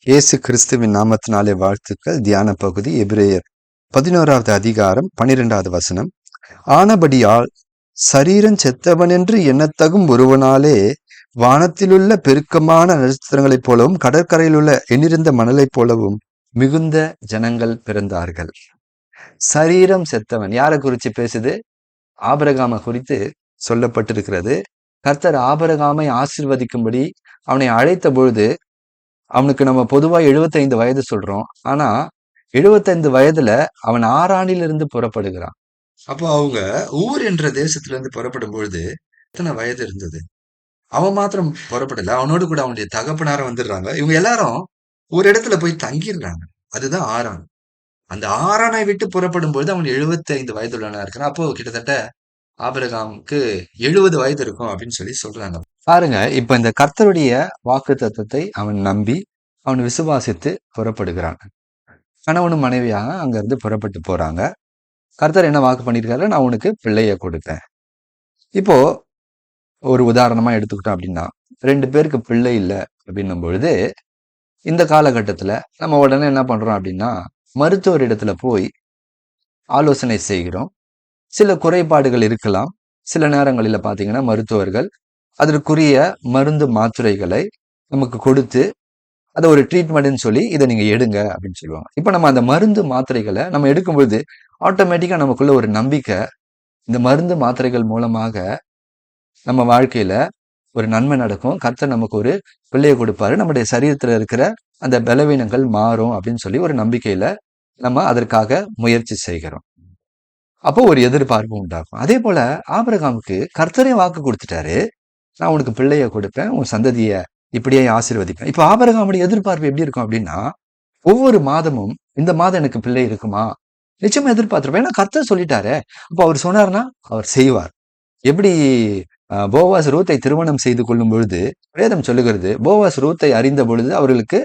இயேசு கிறிஸ்துவின் நாமத்தினாலே வாழ்த்துக்கள். தியான பகுதி எபிரேயர் 11வது அதிகாரம் 12வது வசனம். ஆனபடியால் சரீரம் செத்தவனென்று எண்ணத்தகும் ஒருவனாலே வானத்திலுள்ள பெருக்கமான நட்சத்திரங்களைப் போலவும் கடற்கரையிலுள்ள எண்ணிருந்த மணலைப் போலவும் மிகுந்த ஜனங்கள் பிறந்தார்கள். சரீரம் செத்தவன் யாரை குறித்து பேசுது? ஆபிரகாமை குறித்து சொல்லப்பட்டிருக்கிறது. கர்த்தர் ஆபிரகாமை ஆசீர்வதிக்கும்படி அவனை அழைத்த பொழுது அவனுக்கு நம்ம பொதுவா 75 வயது சொல்றோம். ஆனா 75 வயதுல அவன் ஆரானிலிருந்து புறப்படுகிறான். அப்போ அவங்க ஊர் என்ற தேசத்துல இருந்து புறப்படும் பொழுது எத்தனை வயது இருந்தது? அவன் மாத்திரம் புறப்படல, அவனோடு கூட அவனுடைய தகப்பனார வந்துடுறாங்க. இவங்க எல்லாரும் ஒரு இடத்துல போய் தங்கிடுறாங்க. அதுதான் ஆரான். அந்த ஆரானை விட்டு புறப்படும் பொழுது அவன் 75 வயதுள்ளவனா இருக்கிறான். அப்போ கிட்டத்தட்ட ஆபிரகாமுக்கு 70 வயது இருக்கும் அப்படின்னு சொல்லி சொல்றாங்க. பாருங்க, இப்ப இந்த கர்த்தருடைய வாக்கு தத்தத்தை அவன் நம்பி அவன் விசுவாசித்து புறப்படுகிறான். கணவனும் மனைவியாக அங்க இருந்து புறப்பட்டு போறாங்க. கர்த்தர் என்ன வாக்கு பண்ணியிருக்காரு? நான் உனக்கு பிள்ளைய கொடுப்பேன். இப்போ ஒரு உதாரணமா எடுத்துக்கிட்டோம் அப்படின்னா, 2 பேருக்கு பிள்ளை இல்லை அப்படின்னும் பொழுது இந்த காலகட்டத்துல நம்ம உடனே என்ன பண்றோம் அப்படின்னா, மருத்துவர் இடத்துல போய் ஆலோசனை செய்கிறோம். சில குறைபாடுகள் இருக்கலாம். சில நேரங்களில் பார்த்தீங்கன்னா மருத்துவர்கள் அதற்குரிய மருந்து மாத்திரைகளை நமக்கு கொடுத்து அதை ஒரு ட்ரீட்மெண்ட்னு சொல்லி இதை நீங்க எடுங்க அப்படின்னு சொல்லுவாங்க. இப்போ நம்ம அந்த மருந்து மாத்திரைகளை நம்ம எடுக்கும்பொழுது ஆட்டோமேட்டிக்கா நமக்குள்ள ஒரு நம்பிக்கை, இந்த மருந்து மாத்திரைகள் மூலமாக நம்ம வாழ்க்கையில ஒரு நன்மை நடக்கும், கர்த்தர் நமக்கு ஒரு பிள்ளையை கொடுப்பாரு, நம்முடைய சரீரத்துல இருக்கிற அந்த பலவீனங்கள் மாறும் அப்படின்னு சொல்லி ஒரு நம்பிக்கையில நம்ம அதற்காக முயற்சி செய்கிறோம். அப்போ ஒரு எதிர்பார்ப்பு உண்டாகும். அதே போல ஆபிரகாமுக்கு கர்த்தரே வாக்கு கொடுத்துட்டாரு, நான் உனக்கு பிள்ளைய கொடுப்பேன், உன் சந்ததிய இப்படியே ஆசீர்வதிப்பேன். இப்போ ஆபிரகாமுடைய எதிர்பார்ப்பு எப்படி இருக்கும் அப்படின்னா, ஒவ்வொரு மாதமும் இந்த மாதம் எனக்கு பிள்ளை இருக்குமா? நிச்சயமா எதிர்பார்த்திருப்பேன். ஏன்னா கர்த்தர் சொல்லிட்டாரு. அப்போ அவர் சொன்னார்னா அவர் செய்வார். எப்படி போவாஸ் ரூத்தை திருமணம் செய்து கொள்ளும் பொழுது வேதம் சொல்லுகிறது, போவாஸ் ரூத்தை அறிந்த பொழுது அவர்களுக்கு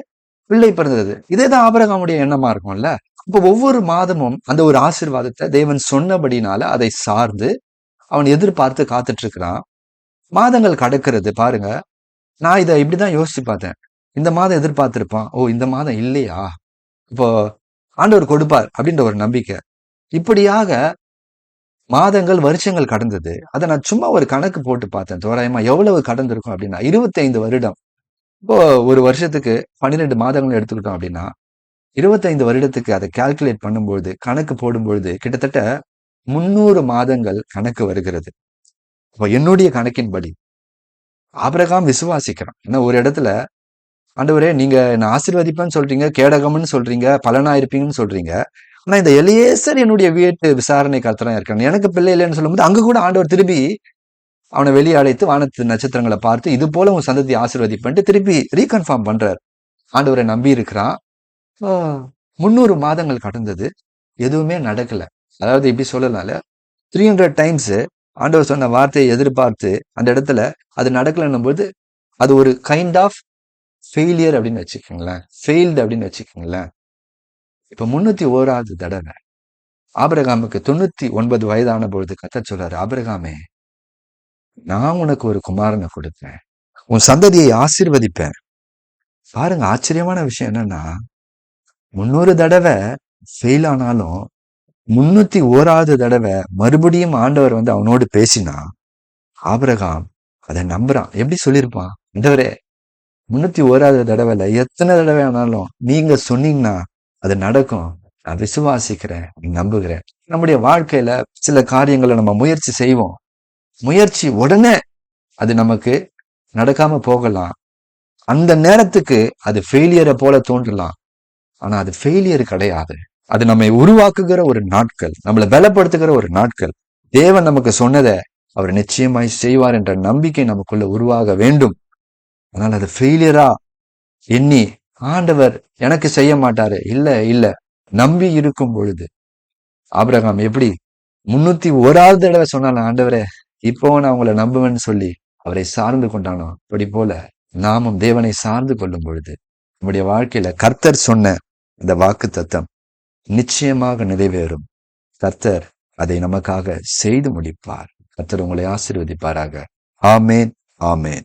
பிள்ளை பிறந்தது. இதேதான் ஆபிரகாமுடைய எண்ணமா இருக்கும்ல. இப்போ ஒவ்வொரு மாதமும் அந்த ஒரு ஆசீர்வாதத்தை தேவன் சொன்னபடினால அதை சார்ந்து அவன் எதிர்பார்த்து காத்துட்டு இருக்கிறான். மாதங்கள் கடக்கிறது பாருங்க. நான் இதை இப்படிதான் யோசிச்சு பார்த்தேன். இந்த மாதம் எதிர்பார்த்திருப்பான், ஓ இந்த மாதம் இல்லையா, இப்போ ஆண்டவர் கொடுப்பார் அப்படின்ற ஒரு நம்பிக்கை. இப்படியாக மாதங்கள் வருஷங்கள் கடந்தது. அதை நான் சும்மா ஒரு கணக்கு போட்டு பார்த்தேன், தோராயமா எவ்வளவு கடந்திருக்கும் அப்படின்னா 25 வருடம். இப்போ ஒரு வருஷத்துக்கு 12 மாதங்கள் எடுத்துக்கிட்டோம் அப்படின்னா 25 வருடத்துக்கு அதை கால்குலேட் பண்ணும்பொழுது, கணக்கு போடும்பொழுது கிட்டத்தட்ட 300 மாதங்கள் கணக்கு வருகிறது. இப்போ என்னுடைய கணக்கின்படி ஆபிரகாம் விசுவாசிக்கிறான். ஏன்னா ஒரு இடத்துல, ஆண்டவரே நீங்க என்ன ஆசீர்வதிப்பேன்னு சொல்றீங்க, கேடகம்னு சொல்றீங்க, பலனா இருப்பீங்கன்னு சொல்றீங்க, ஆனா இந்த எலியேசர் என்னுடைய வீட்டு விசாரணை கர்த்தரா இருக்காங்க, எனக்கு பிள்ளை இல்லைன்னு சொல்லும்போது அங்க கூட ஆண்டவர் திருப்பி அவனை வெளியே அழைத்து வானத்து நட்சத்திரங்களை பார்த்து இது போல உன் சந்ததி ஆசீர்வதிப்பேன்ட்டு திருப்பி ரீகன்ஃபார்ம் பண்றார். ஆண்டவரை நம்பி இருக்கிறான். 300 மாதங்கள் கடந்தது, எதுவுமே நடக்கல. அதாவது இப்படி சொல்லலாம்ல, 300 டைம்ஸ் ஆண்டவர் சொன்ன வார்த்தையை எதிர்பார்த்து அந்த இடத்துல அது நடக்கலன்னும் போது அது ஒரு கைண்ட் ஆஃப் ஃபெயிலியர் அப்படின்னு வச்சுக்கோங்களேன், ஃபெயில்டு அப்படின்னு வச்சுக்கோங்களேன். இப்ப 301வது தடவை ஆபிரகாமுக்கு 99 வயதான பொழுது கர்த்தர் சொல்றாரு, ஆபிரகாமே நான் உனக்கு ஒரு குமாரனை கொடுப்பேன், உன் சந்ததியை ஆசீர்வதிப்பேன். பாருங்க, ஆச்சரியமான விஷயம் என்னன்னா 300 தடவை ஃபெயில் ஆனாலும் 301வது தடவை மறுபடியும் ஆண்டவர் வந்து அவனோடு பேசினா ஆபிரகாம் அதை நம்புறான். எப்படி சொல்லியிருப்பான், ஆண்டவரே 301வது தடவைல எத்தனை தடவை ஆனாலும் நீங்க சொன்னீங்கன்னா அது நடக்கும், நான் விசுவாசிக்கிறேன், நம்புகிறேன். நம்முடைய வாழ்க்கையில சில காரியங்களை நம்ம முயற்சி செய்வோம், முயற்சி உடனே அது நமக்கு நடக்காம போகலாம். அந்த நேரத்துக்கு அது ஃபெயிலியரை போல தோன்றலாம், ஆனா அது ஃபெயிலியர் கிடையாது. அது நம்மை உருவாக்குகிற ஒரு நாட்கள், நம்மளை பலப்படுத்துகிற ஒரு நாட்கள். தேவன் நமக்கு சொன்னதை அவர் நிச்சயமாய் செய்வார் என்ற நம்பிக்கை நமக்குள்ள உருவாக வேண்டும். அதனால அது ஃபெயிலியரா எண்ணி ஆண்டவர் எனக்கு செய்ய மாட்டாரு, இல்ல நம்பி இருக்கும் பொழுது ஆபிரகாம் எப்படி 301வது தடவை சொன்னாலும் ஆண்டவரே இப்போ நான் உங்களை நம்புவேன்னு சொல்லி அவரை சார்ந்து கொண்டானோ, அப்படி போல நாமும் தேவனை சார்ந்து கொள்ளும் பொழுது நம்முடைய வாழ்க்கையில கர்த்தர் சொன்ன இந்த வாக்கு தத்தம் நிச்சயமாக நிறைவேறும். கர்த்தர் அதை நமக்காக செய்து முடிப்பார். கர்த்தர் உங்களை ஆசீர்வதிப்பாராக. ஆமேன், ஆமேன்.